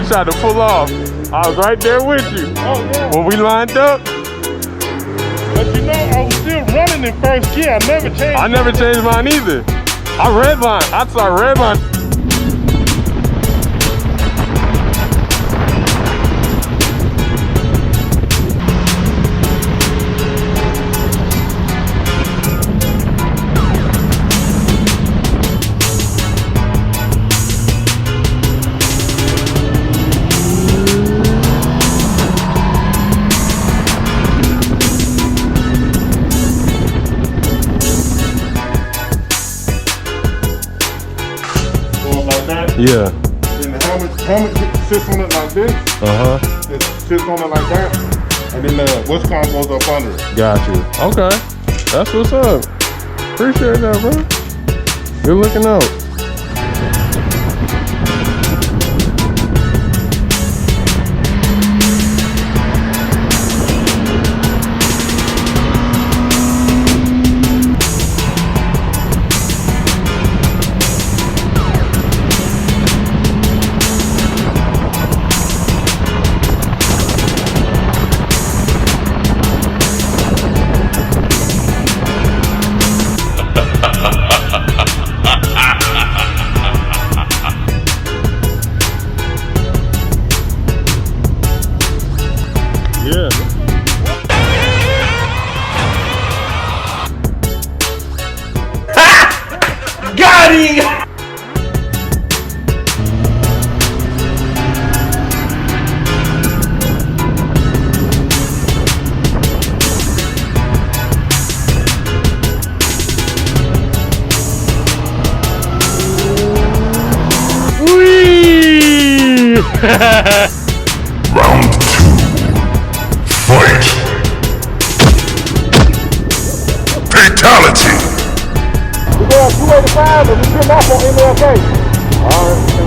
tried to pull off. I was right there with you. Oh, yeah. When we lined up. But you know, I was still running in first gear. I never changed. I never changed mine either. I redlined. I saw redline. Yeah. Then the helmet sits on it like this. It sits on it like that. And then the Wiscom goes up under it. Got you. Okay. That's what's up. Appreciate that, bro. Good looking out. Yeah. Got him! Whee! Round 2. Fight! Fatality! We go at 285 and we get off on MLK. Alright.